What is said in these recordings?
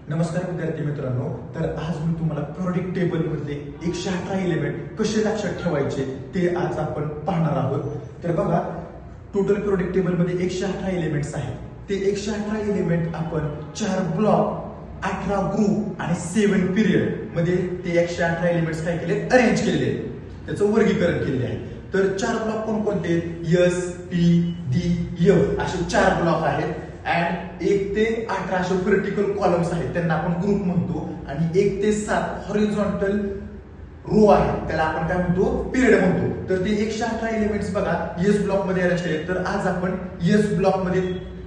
नमस्कार विद्यार्थी मित्रांनो, तर आज मी तुम्हाला पिरियडिक टेबल मधले 118 एलिमेंट कसे लक्षात ठेवायचे ते आज आपण पाहणार आहोत. तर बघा, टोटल पिरियडिक टेबल मध्ये 118 एलिमेंट्स आहेत. ते 118 एलिमेंट आपण 4 ब्लॉक, 18 ग्रुप आणि 7 पिरियड मध्ये ते 118 एलिमेंट्स काय केले, अरेंज केलेले आहेत. त्याचं वर्गीकरण केलेले आहे. तर 4 ब्लॉक कोणकोणते? एस, पी, डी, एफ असे 4 ब्लॉक आहेत. अँड 1 ते 18 असे व्हर्टिकल कॉलम्स आहेत, त्यांना आपण ग्रुप म्हणतो. आणि 1 ते 7 हॉरिझॉन्टल रो आहे, त्याला आपण काय म्हणतो, पिरियड म्हणतो. तर ते 118 एलिमेंट्स बघा एस ब्लॉक मध्ये अरेंज केले. तर आज आपण एस ब्लॉक मध्ये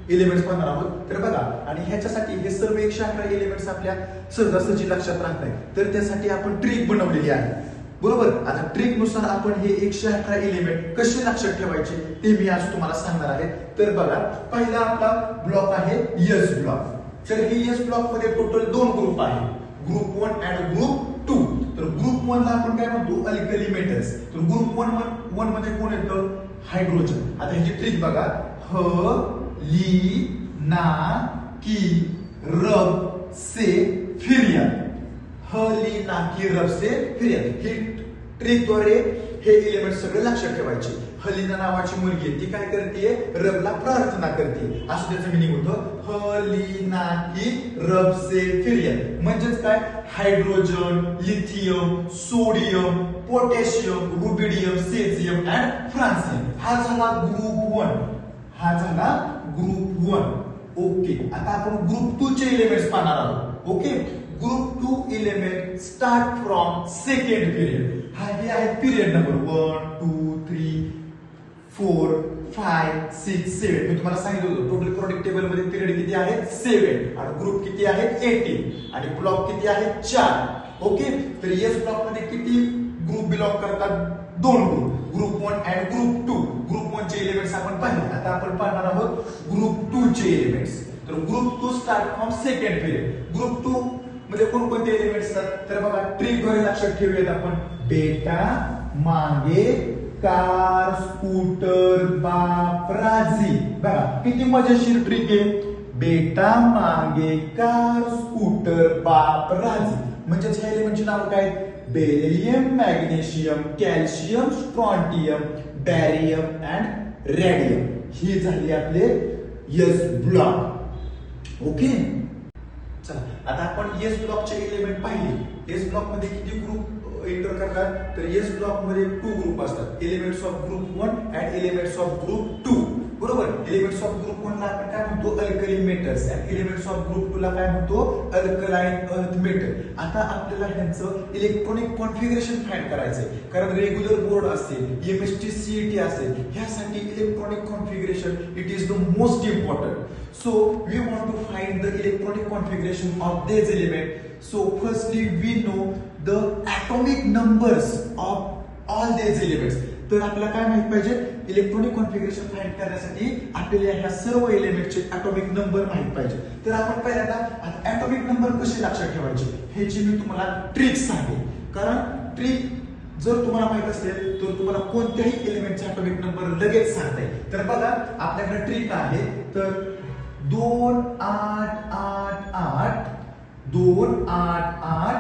एलिमेंट्स पाहणार आहोत. तर बघा, आणि ह्याच्यासाठी हे सर्व 118 एलिमेंट्स आपल्या सहजासहजी लक्षात राहत नाही, तर त्यासाठी आपण ट्रिक बनवलेली आहे. बरोबर. आता ट्रिक नुसार आपण हे 118 एलिमेंट कसे लक्षात ठेवायचे ते मी आज तुम्हाला सांगणार आहे. तर बघा, पहिला आपला ब्लॉक आहे एस ब्लॉक. तर हे एस ब्लॉक मध्ये टोटल 2 ग्रुप आहे, ग्रुप 1 आणि ग्रुप 2. तर ग्रुप 1 ला आपण काय म्हणतो, अल्कली मेटल्स. तर ग्रुप 1 मध्ये कोण येतं, हायड्रोजन. आता ह्याची ट्रिक बघा, ह ली ना की रब से फिरियन. हली ना की रब से फिरियन. ही ट्रिकद्वारे हे एलिमेंट सगळे लक्षात ठेवायचे. हलीना नावाची मुलगी आहे, ती काय करते, रबला प्रार्थना करते, असं त्याचं मिनिंग होतं. हलीना की रब से फिरियन म्हणजेच काय, hydrogen, lithium, sodium, potassium, rubidium, caesium and francium. हा झाला ग्रुप 1. हा झाला ग्रुप 1. ओके. आता आपण ग्रुप 2 चे एलिमेंट्स पाहणार आहोत. Okay. Group 2 element start from second period. हा हे आहे पिरियड नंबर 1, 2, 3, 4, 5, 6, 7. मी तुम्हाला सांगितलं होतं टोटल पिरियडिक टेबल मध्ये पिरियड किती आहेत, 7. आणि ग्रुप किती आहेत, 18. आणि ब्लॉक किती आहेत, 4. ओके. तर एस ब्लॉक मध्ये किती ग्रुप बिलॉंग करतात, 2 ग्रुप, ग्रुप 1 आणि ग्रुप 2. ग्रुप 1 चे एलिमेंट्स आपण पाहिले. आता आपण पाहणार आहोत ग्रुप 2 चे एलिमेंट्स. तर group 2 start from second period. Group 2 मध्ये कोणकोणते एलिमेंट्स असतात, तर बघा, ट्रिक द्वारे लक्षात ठेवूयात आपण. बेटा, मागे, कार, स्कूटर, बाप, राजी. बघा किती मजेशीर ट्रिक आहे. बेटा, मागे, कार, स्कूटर, बाप, राजी. म्हणजेच ह्या एलिमेंटची नाव काय, beryllium, magnesium, calcium, strontium, barium and radium. ही झाली आपले एस ब्लॉक. ओके. चला, आता आपण एस ब्लॉकचे एलिमेंट पाहिले. एस ब्लॉक मध्ये किती ग्रुप एंटर करतात, तर एस ब्लॉक मध्ये 2 ग्रुप असतात, elements of group 1 and elements of group 2. बरोबर. एलिमेंट्स ऑफ ग्रुप 1 ला आपण काय म्हणतो, alkali metals. And elements of group 2 ला काय म्हणतो, अल्कलाइन अर्थ मेटल. आता आपल्याला ह्यांचं इलेक्ट्रॉनिक कॉन्फिगरेशन फाइंड करायचंय, कारण रेग्युलर बोर्ड असेल, एमएसटी सीईटी असेल, ह्यासाठी electronic configuration it is the most important. So we want to find the electronic configuration of these element. So firstly we know the atomic numbers of all these elements. तर आपल्याला काय माहित पाहिजे, electronic configuration find करण्यासाठी आपल्याला ह्या सर्व एलिमेंटचे atomic number माहित पाहिजे. तर आपण पहिल्यांदा ॲटॉमिक नंबर कसे लक्षात ठेवायचे ह्याची मी तुम्हाला ट्रिक सांगेन. कारण ट्रिक जर तुम्हाला माहित असेल तर तुम्हाला कोणत्याही एलिमेंटचे ॲटॉमिक नंबर लगेच सांगता येईल. तर बघा, आपल्याकडे ट्रिक आहे. तर 2 8 8 8 2 8 8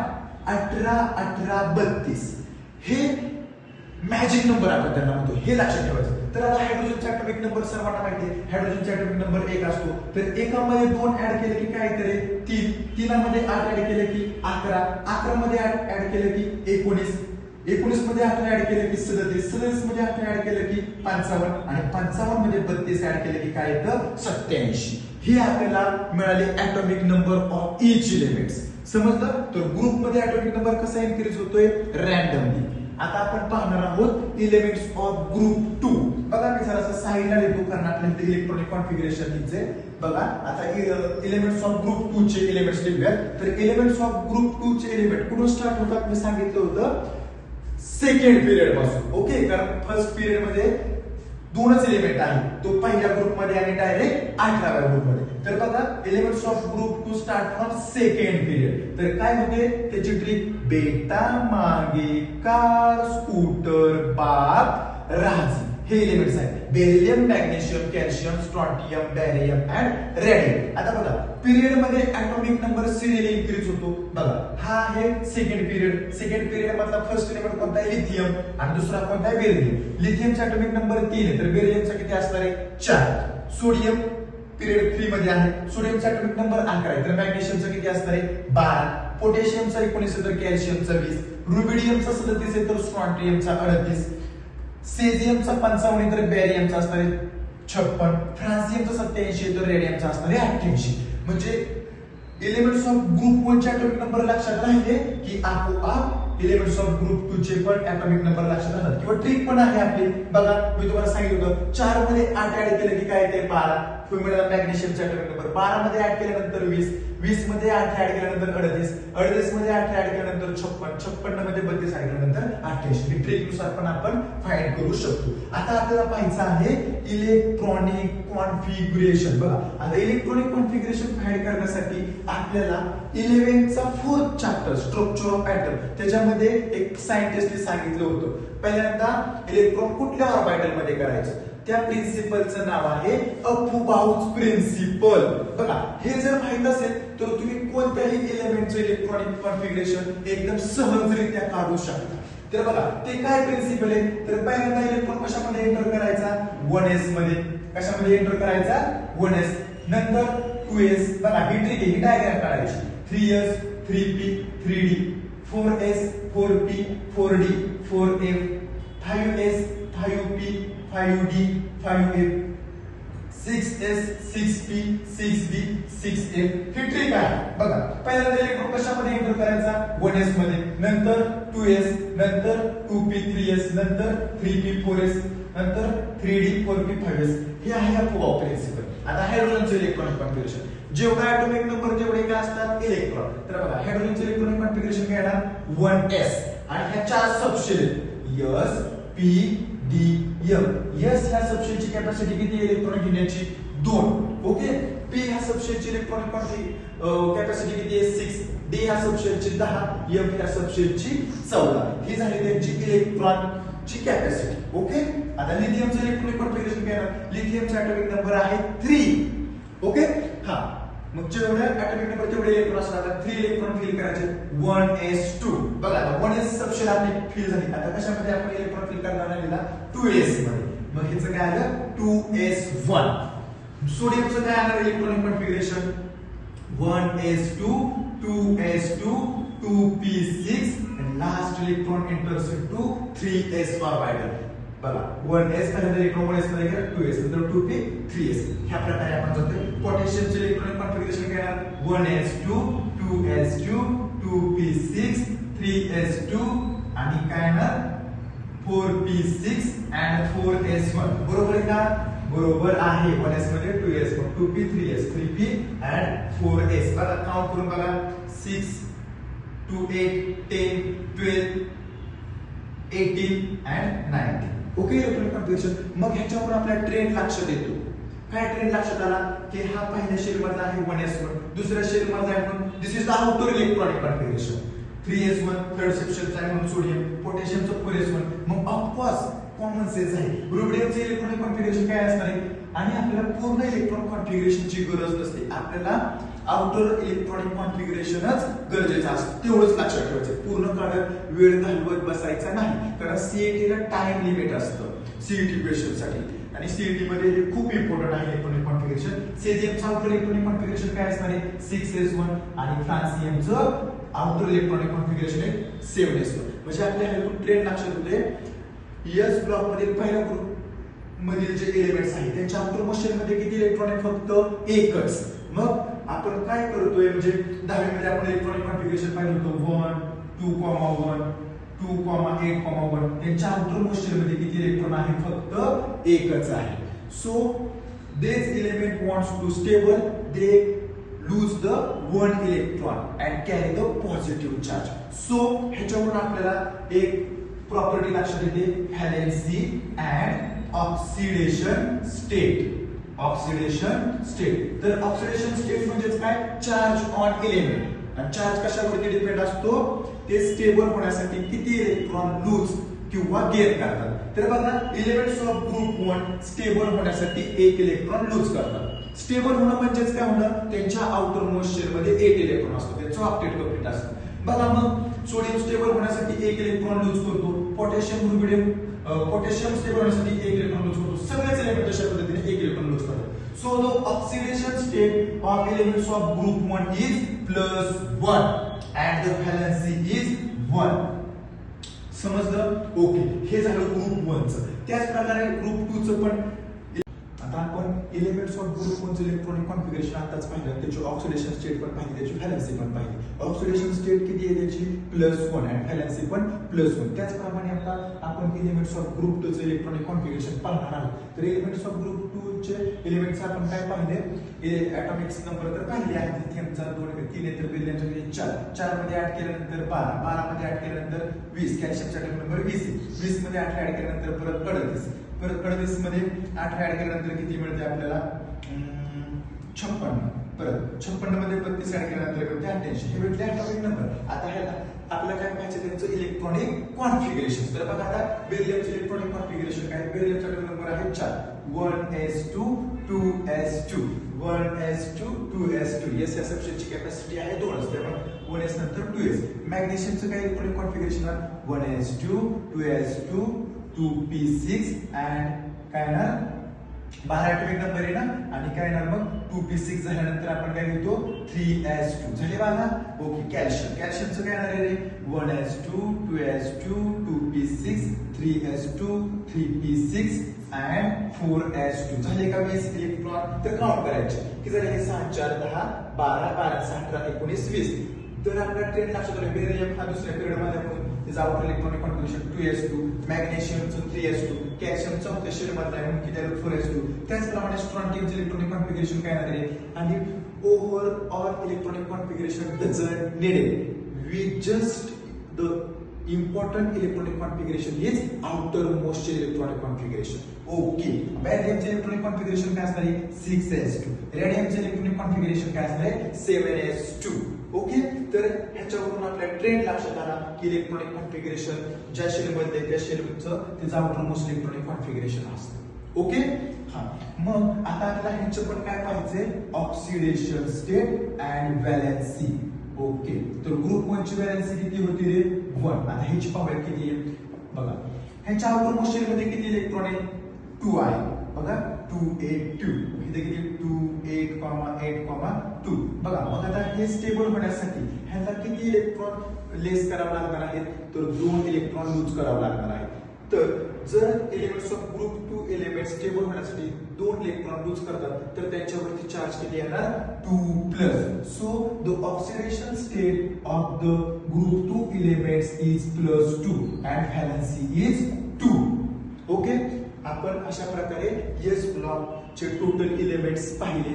18 18 32 हे मॅजिक नंबर आपण त्यांना म्हणतो, हे लक्षात ठेवायचं. तर आता हायड्रोजनचा ॲटॉमिक नंबर सर्वांना माहिती आहे. हायड्रोजनचा ॲटॉमिक नंबर 1 असतो. तर एकामध्ये 2 ऍड केले की काय येते, 3. 3 मध्ये 8 ऍड केले की 11. 11 मध्ये 8 ऍड केले की 19. 19 मध्ये 18 ऍड केले की 37. 37 मध्ये 18 ऍड केले की 55. आणि 55 मध्ये 32 ऍड केले की काय येतं, 87. हे आपल्याला मिळाले atomic number of each elements. समजलं. तर ग्रुप मध्ये ॲटॉमिक नंबर कसा इन्क्रीज होतोय, रॅन्डमली. आता आपण पाहणार आहोत एलिमेंट्स ऑफ ग्रुप 2. बघा, मी जरा साईडला लिहितो कारण आपल्याला इलेक्ट्रॉनिक कॉन्फिगरेशन लिहायचे. बघा, आता एलिमेंट्स ऑफ ग्रुप 2 चे एलिमेंट्स लिहूया. तर एलिमेंट्स ऑफ ग्रुप 2 चे एलिमेंट कुठून स्टार्ट होतात, मी सांगितलं होतं सेकंड पिरियड पासून. ओके. कारण फर्स्ट पिरियड मध्ये 2च एलिमेंट आहे, तो पहिल्या ग्रुप मध्ये आणि डायरेक्ट 18व्या ग्रुप मध्ये. तर बघा, elements of group 2 start from second period. तर काय होते त्याची ट्रिक, बेटा, मागे, कार, स्कूटर, बाप, राजी. हे एलिमेंट्स आहेत beryllium, magnesium, calcium, strontium, barium and radium. आता बघा पिरियड मध्ये ऍटॉमिक नंबर सिरियली इन्क्रीज होतो. बघा हा आहे सेकंड पिरियड मधला फर्स्ट एलिमेंट कोणता आहे लिथियम आणि दुसरा कोणता आहे बेरिलियम. लिथियमचा ऍटॉमिक नंबर 3 आहे तर बेरिलियमचा किती असणार आहे 4. सोडियम पिरियड 3 मध्ये आहे, सोडियमचा ऍटॉमिक नंबर 11 आहे तर मॅग्नेशियमचा किती असणार आहे 12. पोटॅशियमचा 19 आहे तर कॅल्शियमचा 20. रुबिडियमचा 37 आहे तर स्ट्रॉन्टियमचा 38. सेझियमचा 55 आहे तर बॅरियमचा असणार आहे 56. फ्रान्सियमचा 87 आहे तर रेडियमचा असणार आहे 88. म्हणजे एलिमेंट्स ऑफ ग्रुप 1 चे ऍटॉमिक नंबर लक्षात राहिले की आपोआप एलिमेंट्स ऑफ ग्रुप 2 चे पण ऍटॉमिक नंबर लक्षात राहतात. किंवा ट्रिक पण आहे आपली. बघा मी तुम्हाला सांगितलं होतं 4 मध्ये 8 ऍड केलं की काय येते 12. तुम्ही मिळाला मॅग्नेशियमचा ऍटॉमिक नंबर 12 मध्ये ऍड केल्यानंतर 20, 20 मध्ये 8 ऍड केल्यानंतर 38, 38 मध्ये 8 ऍड केल्यानंतर 56, 56 मध्ये 32 ऍड केल्यानंतर 88. ही ट्रिक नुसार पण आपण फाइंड करू शकतो. आता आपल्याला पाहायचं आहे इलेक्ट्रॉनिक कॉन्फिगरेशन. बघा आता इलेक्ट्रॉनिक कॉन्फिगरेशन फाइंड करण्यासाठी आपल्याला 11 चा 4th chapter structure of atom त्याच्यामध्ये एक सायंटिस्टने सांगितलं होतं पहिल्यांदा इलेक्ट्रॉन कुठल्या ऑर्बिटल मध्ये करायचं. त्या प्रिन्सिपलचं नाव आहे अपुबाउच प्रिन्सिपल. बघा हे जर माहित असेल तर तुम्ही कोणत्याही एलिमेंटचं इलेक्ट्रॉनिक कॉन्फिगरेशन एकदम सहजरित्या काढू शकता. तर बघा ते काय प्रिन्सिपल आहे तर पहिल्यांदा इलेक्ट्रॉन कशामध्ये एंटर करायचा 1s मध्ये. कशामध्ये एंटर करायचा 1s. नंतर 2s. बघा ही ट्रिक आहे, ही डायग्राम काढायची. 3s 3p 3d 4s 4p 4d 4f 5s 5p 5d 5f 6s 6p 6d 6f. ही ट्रिक आहे. बघा पहिल्यांदा इलेक्ट्रॉन कशामध्ये एंटर करायचा 1s मध्ये, नंतर 2s, नंतर 2p 3s, नंतर 3p 4s, नंतर 3d 4p 5s. हे आहे अपुबाउ प्रिन्सिपल. आता हायड्रोजनचे इलेक्ट्रॉनिक कॉन्फिगरेशन जेवढा ऍटॉमिक नंबर तेवढे काय असतात इलेक्ट्रॉन. तर बघा हायड्रोजनचे इलेक्ट्रॉनिक कॉन्फिगरेशन काय येणार 1s आणि ह्या 4 subshell s p d m. s ह्या सबशेलची कॅपॅसिटी किती इलेक्ट्रॉन घेण्याची 2. ओके. p ह्या सबशेलची इलेक्ट्रॉनिक कॅपॅसिटी किती आहे 6. d ह्या सबशेलची 10, m ह्या सबशेलची 14. ही झाली त्यांची इलेक्ट्रॉनची कॅपॅसिटी. ओके. आता लिथियमचं इलेक्ट्रॉनिक कॉन्फिगरेशन काय आहे लिथियमचा ऍटॉमिक नंबर आहे 3. ओके. हा मग जेवढे ऍटॉमिक नंबर तेवढे इलेक्ट्रॉन असणार 3 इलेक्ट्रॉन फिल करायचे 1s2. बघा आता 1s सबशेल आपली फिल झाली. आता कशामध्ये आपण इलेक्ट्रॉन फिल करणार आहे 2s मध्ये. मग ह्याचं काय आलं 2s1. सोडियमचं काय आलं electronic configuration 1s2 2s2 2p6 and last electron enters into 3s orbital. बघा 1s पहिल्यांदा इलेक्ट्रॉन 1s मध्ये गेला 2s नंतर 2p 3s. ह्या प्रकारे आपण जातोय. पोटॅशियमचे इलेक्ट्रॉनिक कॉन्फिगरेशन काय आहे 1s2 2s2 2p6 3s2 आणि काय ना 4p6 and 4s1. बरोबर आहे का? बरोबर आहे. 1s मध्ये 2s 2p 3s 3p and 4s. बघा काउंट करून बघा 6 2 8 10 12 18 and 19. ओके. Electronic configuration. मग ह्याच्यावर आपल्याला ट्रेंड लक्षात येतो. काय ट्रेंड लक्षात आला की हा पहिल्या शेल मधला आहे 1s1, दुसऱ्या शेल मधला आहे म्हणून this is the outer electronic configuration. 3s1 third सेक्शनचा आहे म्हणून सोडियम, पोटॅशियमचं 4s1. मग ऑफकोर्स कॉमन सेन्स आहे. रुबिडियमचे इलेक्ट्रॉनिक कॉन्फिगरेशन काय असणार आहे आणि आपल्याला पूर्ण इलेक्ट्रॉन कॉन्फिगरेशनची गरज नसते. आपल्याला आउटर इलेक्ट्रॉनिक कॉन्फिगरेशनच गरजेचं असतं. तेवढंच लक्षात ठेवायचं. पूर्ण काळात वेळ घालवत बसायचा नाही कारण सीईटी ला टाइम लिमिट असतं सीईटी क्वेश्चन साठी आणि सीईटी मध्ये हे खूप इम्पॉर्टंट आहे इलेक्ट्रॉनिक कॉन्फिगरेशन. सेझियमचं आउटर इलेक्ट्रॉनिक कॉन्फिगरेशन काय असणार आहे 6s1 आणि फ्रान्सियमचं आउटर इलेक्ट्रॉनिक कॉन्फिगरेशन आहे 7s1. म्हणजे आपल्याला ट्रेंड लक्षात होते एस ब्लॉक मध्ये पहिल्या ग्रुप मधील जे एलिमेंट्स आहेत त्यांच्या आउटर मोशन मध्ये किती इलेक्ट्रॉन आहे फक्त एकच. मग आपण काय करतोय म्हणजे 10वी मध्ये आपण इलेक्ट्रॉनिक कॉन्फिगरेशन पाहिलं होतं 1 2,1 2,8,1 त्यांच्या आउटर मोशन मध्ये किती इलेक्ट्रॉन आहे फक्त एकच आहे. So this element wants to stable they lose the one electron and carry the positive charge. So ह्याच्यावरून आपल्याला एक प्रॉपर्टी लक्षात येते valency and oxidation state. Oxidation state. तर ऑक्सिडेशन स्टेट म्हणजे काय चार्ज ऑन एलिमेंट. आणि चार्ज कशावरती डिपेंड असतो ते स्टेबल होण्यासाठी किती इलेक्ट्रॉन लूज किंवा गेन करतात. तर बघा एलिमेंट्स ऑफ ग्रुप 1 स्टेबल होण्यासाठी एक इलेक्ट्रॉन लूज करतात. स्टेबल होणं म्हणजेच काय होणं, त्यांच्या आउटर मोस्ट शेल मध्ये एक इलेक्ट्रॉन असतो, त्यांचं ऑक्टेट कंप्लीट असतं. बघा मग सोडियम स्टेबल होण्यासाठी एक इलेक्ट्रॉन लूज करतो, पोटॅशियम रुबिडियम पोटॅशियम स्टेबल होण्यासाठी एक इलेक्ट्रॉन लूज करतो. सगळेच एलिमेंट अशा पद्धतीने एक इलेक्ट्रॉन लूज करतात. So the oxidation state of elements of group 1 is +1 and the valency is 1. समजलं? ओके, हे झालं ग्रुप 1 चं. त्याच प्रकारे ग्रुप 2 चं पण आता आपण एलिमेंट्स ऑफ ग्रुप 1 चं इलेक्ट्रॉनिक कॉन्फिगरेशन आताच पाहिलं, त्याची ऑक्सिडेशन स्टेट पण पाहिली, त्याची व्हॅलेन्सी पण पाहिली. ऑक्सिडेशन स्टेट किती आहे त्याची +1 आणि व्हॅलेन्सी पण +1. त्याचप्रमाणे आता आपण एलिमेंट्स ऑफ ग्रुप 2 चं इलेक्ट्रॉनिक कॉन्फिगरेशन पाहणार आहोत. तर एलिमेंट्स ऑफ ग्रुप 2 चे एलिमेंट्स आपण काय पाहिले, ॲटॉमिक नंबर तर पाहिले आहेत, लिथियमचा 2 3 तर बेरिलियमचा 4 4 मध्ये ऍड केल्यानंतर 12 12 मध्ये ऍड केल्यानंतर 20 कॅल्शियमचा ॲटॉमिक नंबर 20 20 मध्ये 8 ऍड केल्यानंतर परत 38 मध्ये 8 ऍड केल्यानंतर किती मिळते आपल्याला 56 परत 56 मध्ये 32 ऍड केल्यानंतर मिळते 88 हे भेटले ॲटॉमिक नंबर. आता ह्याला आपल्याला काय पाहिजे त्यांचं इलेक्ट्रॉनिक कॉन्फिगरेशन. तर बघा आता बेरिलियमचं इलेक्ट्रॉनिक कॉन्फिगरेशन काय, बेरिलियमचा ॲटॉमिक नंबर आहे 4 1s2 2s2 1s2 2s2 s या सबस्टेटची कॅपॅसिटी आहे 2 असते पण 1s नंतर 2s. मॅग्नेशियमचं काय इलेक्ट्रॉनिक कॉन्फिगरेशन आहे 1s2 2s2 2p6 अँड काय ना 12 ॲटॉमिक नंबर आहे ना, आणि काय ना मग 2p6 झाल्यानंतर आपण काय घेतो 3s2 झाले बघा. ओके, कॅल्शियमचं काय येणार आहे 1s2 2s2 2p6 3s2 3p6 and 4s2 झाले का 20 इलेक्ट्रॉन. तर काउंट करायचे की झाले हे 6 4 10 12 12 18 19 20. तर आपला ट्रेंड लक्षात आला, बेरिलियम हा दुसऱ्या पिरियड मध्ये आपण त्याचा outer electronic configuration 2s2, मॅग्नेशियमचं 3s2, calcium चौथ्या शेल मधला आहे म्हणून किती आलं 4s2. त्याचप्रमाणे स्ट्रॉन्टियमचं इलेक्ट्रॉनिक कॉन्फिगरेशन काय आहे आणि overall electronic configuration doesn't needed, we just the important electronic configuration is outermost electronic configuration. Okay, bariumचे इलेक्ट्रॉनिक कॉन्फिगरेशन काय असणार आहे 6s2, रेडियमचे इलेक्ट्रॉनिक कॉन्फिगरेशन काय असणार आहे 7s2. ओके, तर ह्याच्यावरून आपल्या ट्रेंड लक्षात आला की इलेक्ट्रॉनिक कॉन्फिगरेशन ज्या शेल मध्ये त्या शेलचं त्याचं आउटरमोस्ट इलेक्ट्रॉनिक कॉन्फिगरेशन असतं. ओके, हा मग आता आपल्याला ह्याचं पण काय पाहिजे oxidation state and valency. Okay, तर ग्रुप 1 ची व्हॅलेन्सी किती होती रे 1. आता ह्याची पॉवर किती आहे बघा, ह्याच्या आउटरमोस्ट शेल मध्ये किती इलेक्ट्रॉन आहे 2 आहे बघा 282. इथे किती 28,8,2 बघा. मग आता हे स्टेबल होण्यासाठी ह्याला किती इलेक्ट्रॉन लेस करावं लागणार आहेत, तर 2 इलेक्ट्रॉन लूज करावं लागणार आहे. तर जर elements of group 2 element stable होण्यासाठी 2 इलेक्ट्रॉन लूज करतात तर त्यांच्यावरती चार्ज किती येणार 2+. So the oxidation state of the group 2 elements is +2 and valency is 2. Okay, आपण अशा प्रकारे एस ब्लॉक चे टोटल एलिमेंट्स पाहिले.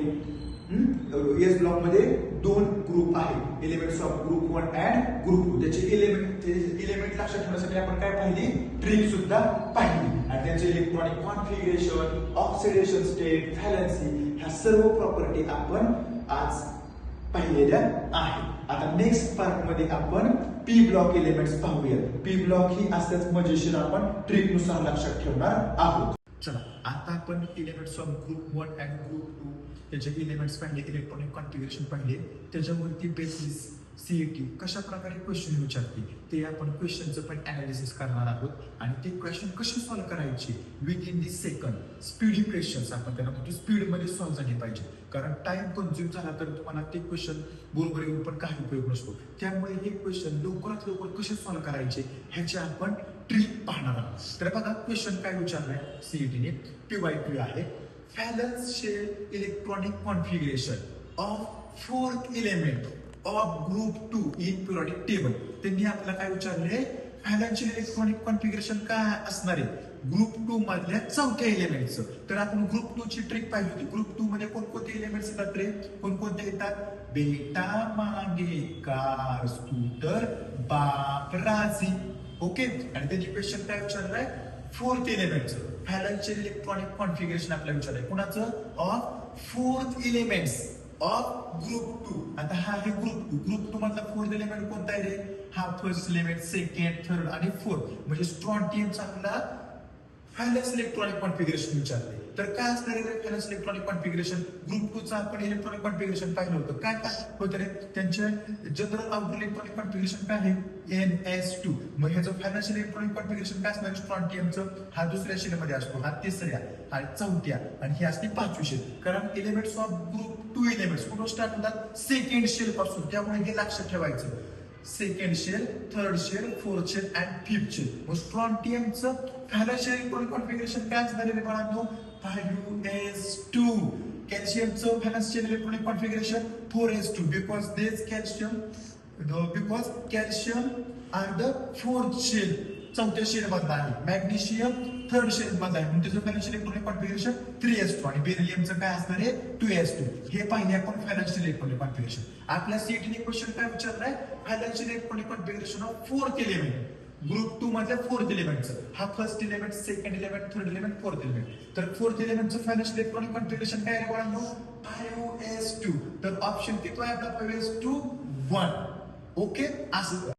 एस ब्लॉक मध्ये 2 ग्रुप आहे, elements of group 1 and group 2. त्याचे एलिमेंट लक्षात ठेवण्यासाठी आपण काय पाहिली ट्रिक सुद्धा पाहिली आणि त्यांचे electronic configuration, oxidation state, valency ह्या सर्व प्रॉपर्टी आपण आज पाहिलेल्या आहेत. आता नेक्स्ट पार्ट मध्ये आपण पी ब्लॉक एलिमेंट्स पाहूया. पी ब्लॉक ही असंच मजेशीर आपण ट्रिक नुसार लक्षात ठेवणार आहोत. चला आता आपण elements of group 1 and group 2 त्याचे एलिमेंट्स पाहिले, इलेक्ट्रॉनिक कॉन्फिगरेशन पाहिले, त्याच्यावरती बेसिस सीईटी कशा प्रकारे क्वेश्चन विचारते ते आपण क्वेश्चनचं पण अनालिसिस करणार आहोत आणि ते क्वेश्चन कसे सॉल्व्ह करायचे with in the second. Speedy questions आपण त्यांना म्हणतो, स्पीडमध्ये सॉल्व्ह झाले पाहिजे, कारण टाइम कन्झ्युम झाला तर तुम्हाला ते क्वेश्चन बरोबर येऊन पण काही उपयोग नसतो. त्यामुळे हे क्वेश्चन लवकरात लवकर कसे सॉल्व्ह करायचे ह्याचे आपण ट्रिक पाहणार आहोत. तर बघा क्वेश्चन काय विचारलाय सीईटीने, PYQ आहे. Valence shell electronic configuration of 4th element of group 2 in periodic table. त्यांनी आपल्याला काय विचारले व्हॅलन्स शेल इलेक्ट्रॉनिक कॉन्फिगरेशन काय असणार आहे ग्रुप 2 मधल्या 4थ्या एलिमेंटचं. तर आपण ग्रुप 2 ची ट्रिक पाहिली होती. ग्रुप 2 मध्ये कोणकोणते एलिमेंट्स येतात रे, कोणकोणते येतात बेटा मागे कार स्कूटर बाप राजी. ओके, आणि त्यांची क्वेश्चन काय विचारलाय 4th एलिमेंटचं व्हॅलन्स शेल इलेक्ट्रॉनिक कॉन्फिगरेशन आपल्याला विचारलंय. कुणाचं of 4th elements of group 2. आता हा आहे ग्रुप 2 मधला फोर्थ एलिमेंट कोणता आहे रे? हा फर्स्ट एलिमेंट, सेकंड, थर्ड आणि फोर्थ म्हणजे स्ट्रॉन्टियमचा आपला व्हॅलन्स इलेक्ट्रॉनिक कॉन्फिगरेशन विचारले. तर काय असणार आहे व्हॅलन्स इलेक्ट्रॉनिक कॉन्फिगरेशन? ग्रुप 2 चा आपण इलेक्ट्रॉनिक कॉन्फिगरेशन पाहिलं होतं. काय काय होतं रे? त्यांचे जनरल आउटर इलेक्ट्रॉनिक कॉन्फिगरेशन काय आहे? NS2. मग ह्याचं व्हॅलन्स इलेक्ट्रॉनिक कॉन्फिगरेशन काय असणार? स्ट्रॉन्टियमचं हा दुसऱ्या शेलमध्ये असतो, हा तिसऱ्या, हा चौथ्या आणि ही असते 5वी शेल. कारण एलिमेंट्स ऑफ ग्रुप 2 एलिमेंट्स कुठून स्टार्ट होतात? सेकंड शेल पासून. त्यामुळे हे लक्षात ठेवायचं. Second shell, third shell, fourth shell and fifth shell. मग स्ट्रॉन्टियमचं व्हॅलन्स इलेक्ट्रॉनिक कॉन्फिगरेशन काय असणार आहे बाळांनो? 5s2. कॅल्शियमचं valence electronic configuration 4s2 because this calcium because calcium are the fourth shell, चौथ्या शेल मधला आहे. मॅग्नेशियम थर्ड शेल मधला आहे, म्हणून त्याचं व्हॅलन्स इलेक्ट्रॉनिक कॉन्फिगरेशन 3s2 आणि बेरिलियमचं काय असणार आहे? 2s2. हे पाहिले आपण व्हॅलन्स इलेक्ट्रॉनिक कॉन्फिगरेशन. आपल्या सीईटीने क्वेश्चन काय विचारलाय? Valence electronic configuration of fourth element. Group 2 मधल्या फोर्थ एलिमेंटचं. हा first element, second element, third element, fourth element. तर फोर्थ एलिमेंटचं व्हॅलन्स इलेक्ट्रॉनिक कॉन्फिगरेशन काय आहे बाळांनो? 5s2. तर ऑप्शन किती आहे आपला? 5s2 1. ओके, असं